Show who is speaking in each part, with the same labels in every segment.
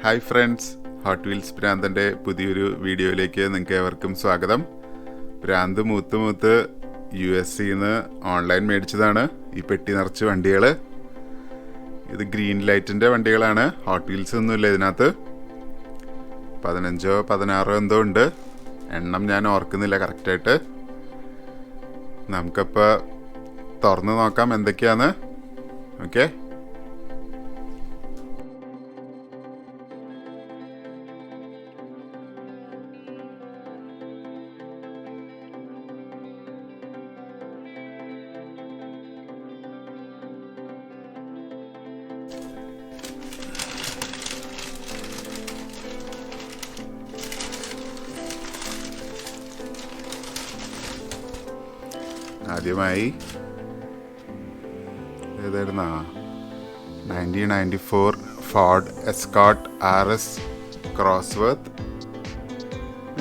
Speaker 1: Hi friends, HotWheels Pranthanന്റെ പുതിയൊരു വീഡിയോയിലേക്ക് നിങ്ങൾക്ക് ഏവർക്കും സ്വാഗതം. പ്രാന്ത് മൂത്ത് US-ന്ന് ഓൺലൈൻ മേടിച്ചതാണ് ഈ പെട്ടി നിറച്ച് വണ്ടികൾ. ഇത് ഗ്രീൻ ലൈറ്റിൻ്റെ വണ്ടികളാണ്, ഹോട്ട് വീൽസ് ഒന്നുമില്ല ഇതിനകത്ത്. 15-16 എന്തോ ഉണ്ട്, എണ്ണം ഞാൻ ഓർക്കുന്നില്ല കറക്റ്റായിട്ട്. നമുക്കപ്പോൾ തുറന്ന് നോക്കാം എന്തൊക്കെയാണ്. ഓക്കെ, ആദ്യമായി ഏതായിരുന്നാ 1994 ഫോർഡ് എസ്കോർട്ട് RS ക്രോസ്വർത്ത്.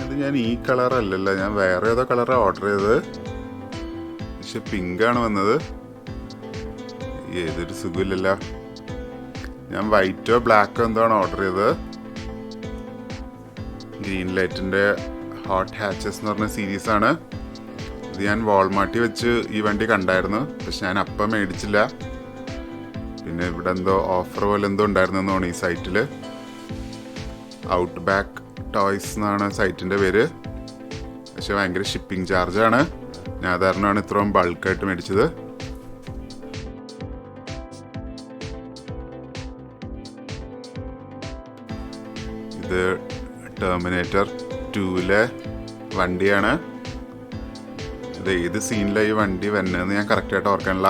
Speaker 1: ഇത് ഞാൻ ഈ കളറല്ലല്ലോ, ഞാൻ വേറെ ഏതോ കളറാണ് ഓർഡർ ചെയ്തത്, പക്ഷെ പിങ്കാണ് വന്നത്. ഏതൊരു സുഖമില്ലല്ലോ. ഞാൻ വൈറ്റോ ബ്ലാക്കോ എന്തോ ആണ് ഓർഡർ ചെയ്തത്. ഗ്രീൻ ലൈറ്റിൻ്റെ ഹോട്ട് ഹാച്ചസ് എന്ന് പറഞ്ഞ സീരീസാണ്. ഇത് ഞാൻ വാൾമാർട്ടിൽ വെച്ച് ഈ വണ്ടി കണ്ടായിരുന്നു, പക്ഷെ ഞാൻ അപ്പം മേടിച്ചില്ല. പിന്നെ ഇവിടെ എന്തോ ഓഫർ പോലെ എന്തോ ഉണ്ടായിരുന്നെന്ന് തോന്നുന്നു ഈ സൈറ്റിൽ. ഔട്ട് ബാക്ക് ടോയ്സ് എന്നാണ് സൈറ്റിൻ്റെ പേര്, പക്ഷെ ഭയങ്കര ഷിപ്പിംഗ് ചാർജാണ്. ഞാൻ കാരണമാണ് ഇത്രയും ബൾക്കായിട്ട് മേടിച്ചത്. ഇത് ടെർമിനേറ്റർ 2-ലെ വണ്ടിയാണ്. ഇത് ഏത് സീനിലാണ് ഈ വണ്ടി വന്നതെന്ന് ഞാൻ കറക്റ്റായിട്ട് ഓർക്കാനില്ല.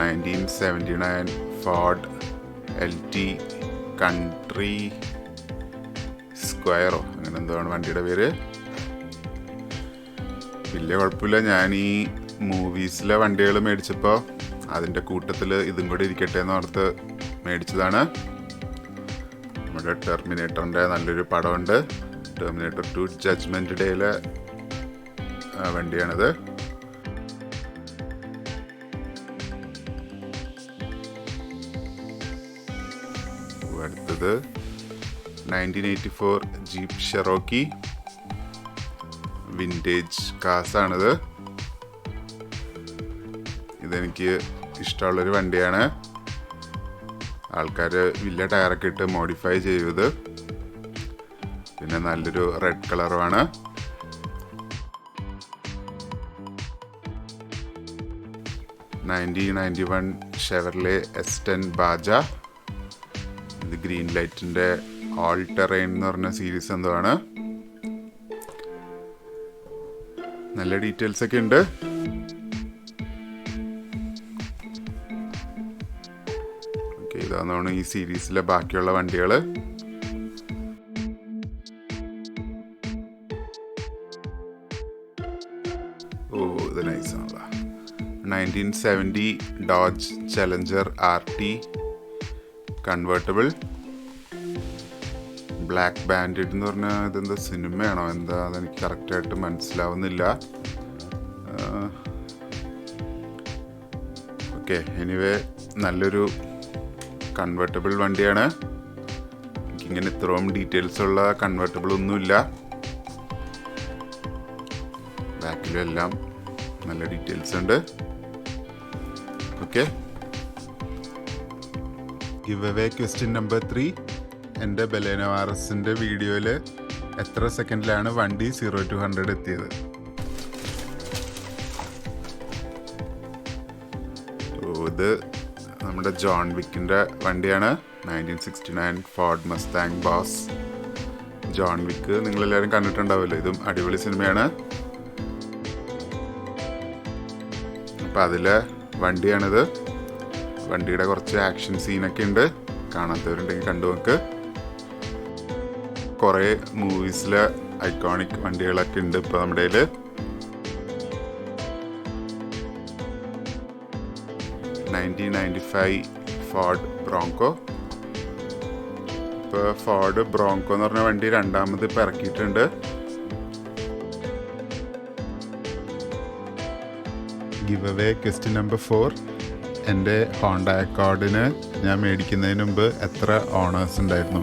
Speaker 1: 1979 ഫോർഡ് LT കൺട്രി സ്ക്വയറോ അങ്ങനെ എന്തോ ആണ് വണ്ടിയുടെ പേര്. വലിയ കുഴപ്പമില്ല. ഞാൻ ഈ മൂവീസിലെ വണ്ടികൾ മേടിച്ചപ്പോൾ അതിൻ്റെ കൂട്ടത്തിൽ ഇതും കൂടി ഇരിക്കട്ടെ എന്ന് ഓർത്ത് മേടിച്ചതാണ്. നമ്മുടെ ടെർമിനേറ്ററിൻ്റെ നല്ലൊരു പടമുണ്ട്. Terminator 2 judgement ഡേയിലെ വണ്ടിയാണിത്. അടുത്തത് 1984 ജീപ്പ് ഷെറോക്കി വിൻറ്റേജ് കാസാണിത്. ഇതെനിക്ക് ഇഷ്ടമുള്ളൊരു വണ്ടിയാണ്. ആൾക്കാർ വലിയ ടയറൊക്കെ ഇട്ട് മോഡിഫൈ ചെയ്തത്. പിന്നെ നല്ലൊരു റെഡ് കളറുമാണ്. 1991 Chevrolet S10 baaja. ഇത് ഗ്രീൻ ലൈറ്റിൻ്റെ ഓൾ ടെറൈൻ എന്ന് പറഞ്ഞ സീരീസ് എന്തോ ആണ്. നല്ല ഡീറ്റെയിൽസ് ഒക്കെ ഉണ്ട്. ഓക്കെ, ഇതാണ് ഈ സീരീസിലെ ബാക്കിയുള്ള വണ്ടികൾ. ഓ, ഇത് നൈസാണല്ലോ. 1970 Dodge Challenger RT convertible. Black banded എന്ന് പറഞ്ഞാൽ ഇതെന്താ സിനിമയാണോ എന്താ അതെനിക്ക് കറക്റ്റായിട്ട് മനസ്സിലാവുന്നില്ല. ഓക്കെ, എനിവേ നല്ലൊരു കൺവേർട്ടബിൾ വണ്ടിയാണ്. എനിക്കിങ്ങനെ ഇത്രയും ഡീറ്റെയിൽസ് ഉള്ള കൺവേർട്ടബിൾ ഒന്നുമില്ല. ബാക്കിലും എല്ലാം നല്ല ഡീറ്റെയിൽസ് ഉണ്ട്. Okay, give away question number 3. എൻ്റെ ബലേനോ RSൻ്റെ വീഡിയോയിൽ എത്ര സെക്കൻഡിലാണ് വണ്ടി 0 to 100 എത്തിയത്? ഇത് നമ്മുടെ ജോൺ വിക്കിൻ്റെ വണ്ടിയാണ്. 1969 Ford Mustang Boss. John Wick നിങ്ങളെല്ലാവരും കണ്ടിട്ടുണ്ടാവുമല്ലോ, ഇതും അടിപൊളി സിനിമയാണ്. അപ്പം അതിലെ വണ്ടിയാണിത്. വണ്ടിയുടെ കുറച്ച് ആക്ഷൻ സീനൊക്കെ ഉണ്ട്, കാണാത്തവരുണ്ടെങ്കിൽ കണ്ടു നോക്ക്. കുറേ മൂവീസിലെ ഐക്കോണിക് വണ്ടികളൊക്കെ ഉണ്ട് ഇപ്പോൾ നമ്മുടെ കയ്യിൽ. 1995 ഫോർഡ് ബ്രോങ്കോ. ഇപ്പോൾ ഫോർഡ് ബ്രോങ്കോ എന്ന് പറഞ്ഞ വണ്ടി രണ്ടാമത് ഇപ്പോൾ ഇറക്കിയിട്ടുണ്ട്. Give away question number 4. എൻ്റെ ഹോണ്ട അക്കോർഡിന് ഞാൻ മേടിക്കുന്നതിന് മുമ്പ് എത്ര ഓണേഴ്സ് ഉണ്ടായിരുന്നു.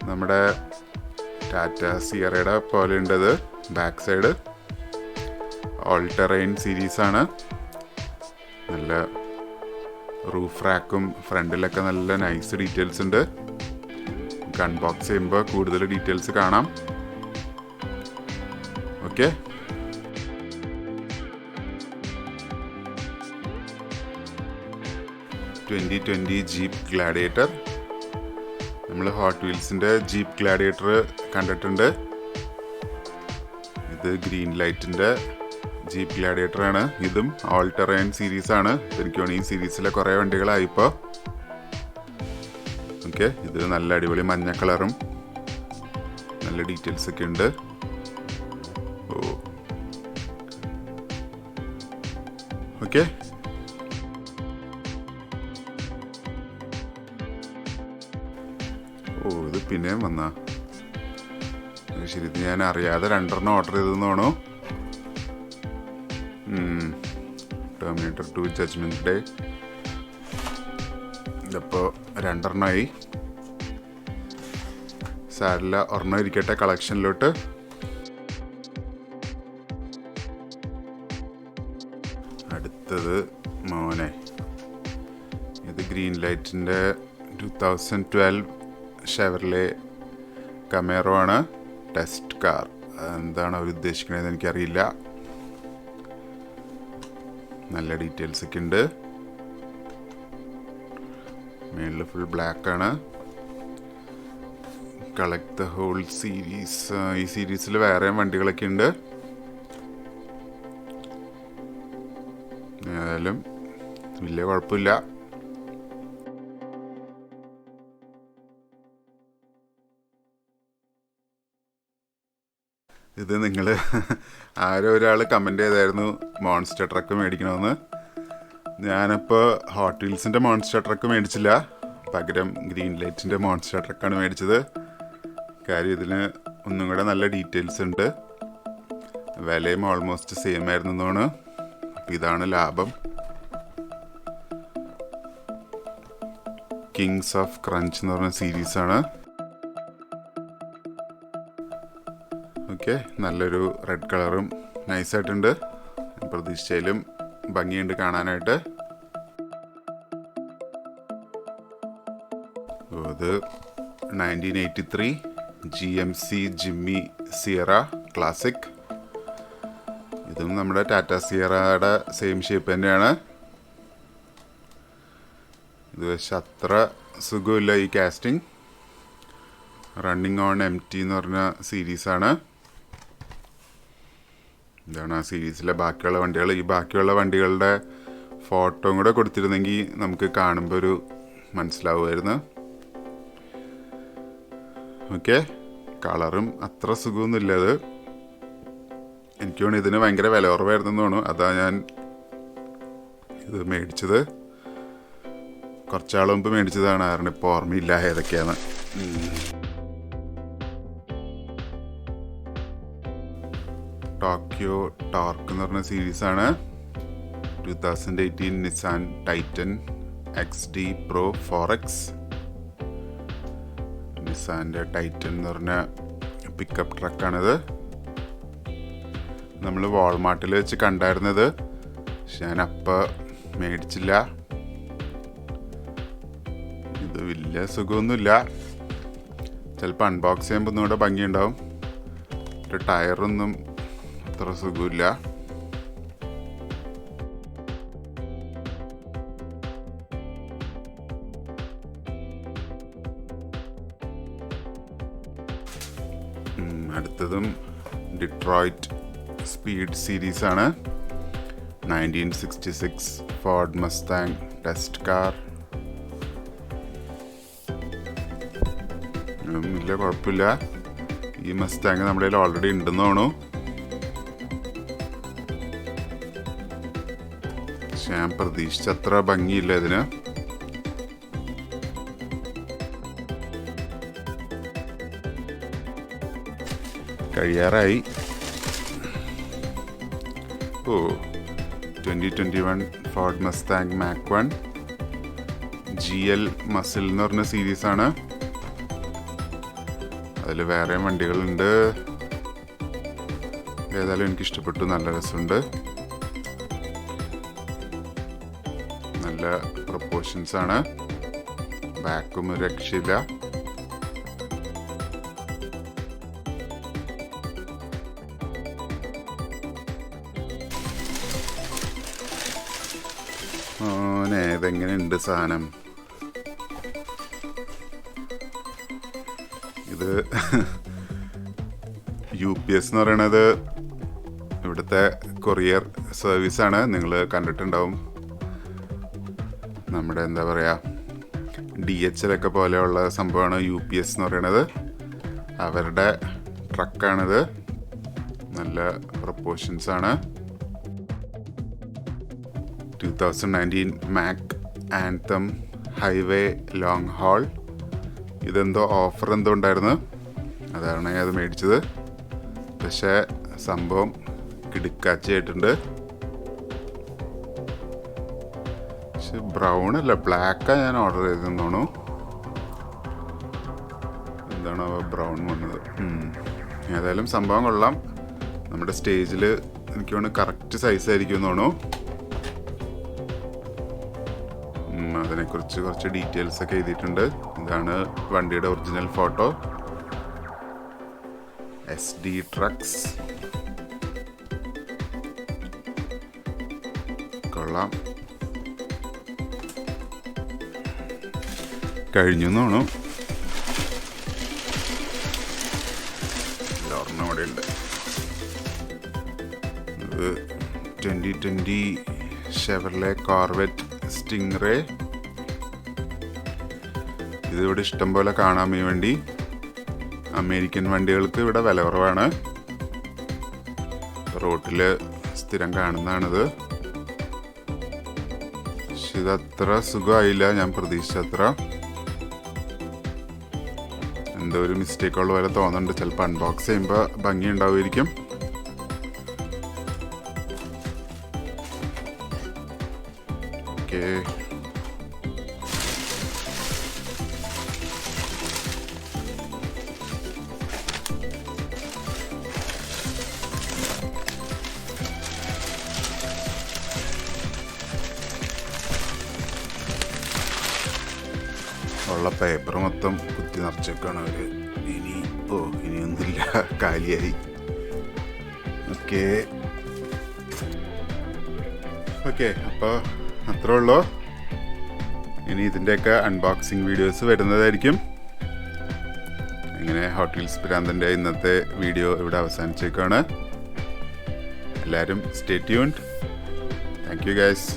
Speaker 1: നമ്മുടെ ടാറ്റ സിയറയുടെ പോലെ ഉണ്ടത്. ബാക്ക് സൈഡ് ഓൾ ടെറൈൻ സീരീസാണ്. നല്ല റൂഫ് റാക്കും ഫ്രണ്ടിലൊക്കെ നല്ല നൈസ് ഡീറ്റെയിൽസ് ഉണ്ട്. അൺബോക്സ് ചെയ്യുമ്പോൾ കൂടുതൽ ഡീറ്റെയിൽസ് കാണാം. Okay, jeep gladiator. നമ്മൾ ഹോട്ട് വീൽസിൻ്റെ ജീപ്പ് ഗ്ലാഡിയേറ്റർ കണ്ടിട്ടുണ്ട്. ഇത് ഗ്രീൻ ലൈറ്റിൻ്റെ ജീപ്പ് ഗ്ലാഡിയേറ്റർ ആണ്. ഇതും ഓൾ ടെറൈൻ സീരീസാണ്. എനിക്ക് തോന്നുന്നു ഈ സീരീസിലെ കുറേ വണ്ടികളായിപ്പോൾ. ഓക്കെ, ഇത് നല്ല അടിപൊളി മഞ്ഞ കളറും നല്ല ഡീറ്റെയിൽസ് ഒക്കെ ഉണ്ട്. ഓക്കെ, ഇത് പിന്നെയും വന്നാ ശരി. ഇത് ഞാൻ അറിയാതെ 2 ഓർഡർ ചെയ്തെന്ന് തോന്നുന്നു. Terminator 2 Judgment Day. ഇതിപ്പോൾ 2 സാരില്ല, ഒരെണ്ണം ഇരിക്കട്ടെ കളക്ഷനിലോട്ട്. അടുത്തത് മോനെ, ഇത് ഗ്രീൻ ലൈറ്റിൻ്റെ 2012 ഷെവർലെ കമേറോ ആണ്. Test car. എന്താണ് അവർ ഉദ്ദേശിക്കണതെന്ന് എനിക്കറിയില്ല. നല്ല ഡീറ്റെയിൽസ് ഒക്കെ ഉണ്ട്. മേളിൽ ഫുൾ ബ്ലാക്ക് ആണ്. Collect the whole series. ഈ സീരീസിൽ വേറെയും വണ്ടികളൊക്കെ ഉണ്ട്. ഏതായാലും വലിയ കുഴപ്പമില്ല. ഇത് നിങ്ങൾ ആരോ ഒരാൾ കമൻ്റ് ചെയ്തായിരുന്നു മോൺസ്റ്റർ ട്രക്ക് മേടിക്കണമെന്ന്. ഞാനപ്പോൾ ഹോട്ട് വീൽസിൻ്റെ മോൺസ്റ്റർ ട്രക്ക് മേടിച്ചില്ല. പകരം ഗ്രീൻ ലൈറ്റിൻ്റെ മോൺസ്റ്റർ ട്രക്കാണ് മേടിച്ചത്. കാര്യം ഇതിന് ഒന്നും കൂടെ നല്ല ഡീറ്റെയിൽസ് ഉണ്ട്. വിലയും ഓൾമോസ്റ്റ് സെയിം ആയിരുന്നു എന്നാണ്. അപ്പം ഇതാണ് ലാഭം. കിങ്സ് ഓഫ് ക്രഞ്ച് എന്ന് പറഞ്ഞ സീരീസാണ്. ഓക്കെ, നല്ലൊരു റെഡ് കളറും നൈസായിട്ടുണ്ട്. പ്രതീക്ഷിച്ചാലും ഭംഗിയുണ്ട് കാണാനായിട്ട്. ഇത് 1983 GMC ജിമ്മി സിയറ ക്ലാസിക്. ഇതും നമ്മുടെ ടാറ്റ സിയറയുടെ സെയിം ഷേപ്പ് തന്നെയാണ്. ഇത് പക്ഷെ അത്ര സുഖമില്ല ഈ കാസ്റ്റിംഗ്. റണ്ണിങ് ഓൺ എംറ്റി എന്ന് പറഞ്ഞ സീരീസാണ്. ഇതാണ് ആ സീരീസിലെ ബാക്കിയുള്ള വണ്ടികൾ. ഈ ബാക്കിയുള്ള വണ്ടികളുടെ ഫോട്ടോ കൂടെ കൊടുത്തിരുന്നെങ്കിൽ നമുക്ക് കാണുമ്പോൾ ഒരു മനസ്സിലാവുമായിരുന്നു. ഓക്കെ, കളറും അത്ര സുഖമൊന്നുമില്ല. അത് എനിക്ക് തോന്നുന്നു ഇതിന് ഭയങ്കര വില കുറവായിരുന്നു തോന്നുന്നു. അതാ ഞാൻ ഇത് മേടിച്ചത്. കുറച്ചാൾ മുമ്പ് മേടിച്ചതാണ്. കാരണം ഇപ്പോൾ ഓർമ്മയില്ല ഏതൊക്കെയാണ്. ടോക്കിയോ ടോർക്ക് എന്ന് പറഞ്ഞ സീരീസാണ്. 2018 Nissan Titan XD Pro 4X. നിസാൻ്റെ ടൈറ്റൻ എന്ന് പറഞ്ഞ പിക്കപ്പ് ട്രക്കാണിത്. നമ്മൾ വാൾമാർട്ടിൽ വെച്ച് കണ്ടായിരുന്നത്. പക്ഷെ ഞാൻ അപ്പം മേടിച്ചില്ല. ഇത് വലിയ സുഖമൊന്നുമില്ല. ചിലപ്പോൾ അൺബോക്സ് ചെയ്യുമ്പോൾ ഒന്നുകൂടെ ഭംഗിയുണ്ടാവും. ടയറൊന്നും അത്ര സുഖമില്ല. അടുത്തതും ഡിട്രോയിറ്റ് സ്പീഡ് സീരീസാണ്. 1966 ഫോർഡ് മസ്താങ് ടെസ്റ്റ് കാർ. വലിയ കുഴപ്പമില്ല. ഈ മസ്താങ് നമ്മുടെ കയ്യിൽ ഓൾറെഡി ഉണ്ടെന്ന് തോന്നുന്നു. പക്ഷെ ഞാൻ പ്രതീക്ഷിച്ചത്ര ഭംഗിയില്ല ഇതിന്. കഴിയാറായി. 2021 Ford Mustang Mac 1 GL muscle എന്ന് പറഞ്ഞ സീരീസാണ്. അതിൽ വേറെ വണ്ടികളുണ്ട്. ഏതായാലും എനിക്കിഷ്ടപ്പെട്ടു, നല്ല രസമുണ്ട്, നല്ല പ്രൊപ്പോർഷൻസ് ആണ്, ബാക്കും ഒരു രക്ഷയില്ല. ഇതെങ്ങനെയുണ്ട് സാധനം? ഇത് UPS എന്ന് പറയണത് ഇവിടുത്തെ കൊറിയർ സർവീസാണ്. നിങ്ങൾ കണ്ടിട്ടുണ്ടാവും, നമ്മുടെ എന്താ പറയുക DHL ഒക്കെ പോലെയുള്ള സംഭവമാണ് UPS എന്ന് പറയണത്. അവരുടെ ട്രക്കാണിത്, നല്ല പ്രൊപ്പോർഷൻസ് ആണ്. 2019 Mack Anthem highway long haul. ഇതെന്തോ ഓഫർ എന്തോ ഉണ്ടായിരുന്നു, അതാണ് ഞാൻ അത് മേടിച്ചത്. പക്ഷേ സംഭവം കിടുക്കാച്ചയായിട്ടുണ്ട്. പക്ഷെ ബ്രൗൺ അല്ല, ബ്ലാക്കാണ് ഞാൻ ഓർഡർ ചെയ്തെന്ന് തോന്നുന്നു. എന്താണോ ബ്രൗൺ വന്നത്? ഏതായാലും സംഭവം കൊള്ളാം. നമ്മുടെ സ്റ്റേജിൽ എനിക്ക് തോന്നുന്നു കറക്റ്റ് സൈസ് ആയിരിക്കും എന്ന് തോന്നുന്നു. അതിനെക്കുറിച്ച് കുറച്ച് ഡീറ്റെയിൽസ് ഒക്കെ എഴുതിയിട്ടുണ്ട്. ഇതാണ് വണ്ടിയുടെ ഒറിജിനൽ ഫോട്ടോ. SD ട്രക്സ് കൊള്ളാം, കഴിഞ്ഞു തോന്നുന്നു. ഒരെണ്ണം അവിടെ ഉണ്ട്. 2020 ഷെവർലെ കോർവെറ്റ് സ്റ്റിംഗ്റേ. ഇതിവിടെ ഇഷ്ടം പോലെ കാണാൻ വേണ്ടി. അമേരിക്കൻ വണ്ടികൾക്ക് ഇവിടെ വില കുറവാണ്, റോട്ടിൽ സ്ഥിരം കാണുന്നതാണിത്. പക്ഷെ ഇതത്ര സുഖമായില്ല, ഞാൻ പ്രതീക്ഷിച്ചത്ര. എന്തോ ഒരു മിസ്റ്റേക്ക് ഉള്ള പോലെ തോന്നുന്നുണ്ട്. ചിലപ്പോൾ അൺബോക്സ് ചെയ്യുമ്പോൾ ഭംഗി ഉണ്ടാവുമായിരിക്കും. ഓക്കെ, ഉള്ള പേപ്പർ മൊത്തം കുത്തി നിറച്ചേക്കാണ് അവർ. ഇനിയൊന്നുമില്ല, കാലിയായി. ഓക്കെ അപ്പോൾ അത്രേ ഉള്ളൂ. ഇനി ഇതിൻ്റെയൊക്കെ അൺബോക്സിങ് വീഡിയോസ് വരുന്നതായിരിക്കും. ഇങ്ങനെ ഹോട്ട് വീൽസ് പ്രാന്തൻ്റെ ഇന്നത്തെ വീഡിയോ ഇവിടെ അവസാനിച്ചേക്കാണ്. എല്ലാവരും stay tuned. Thank you guys.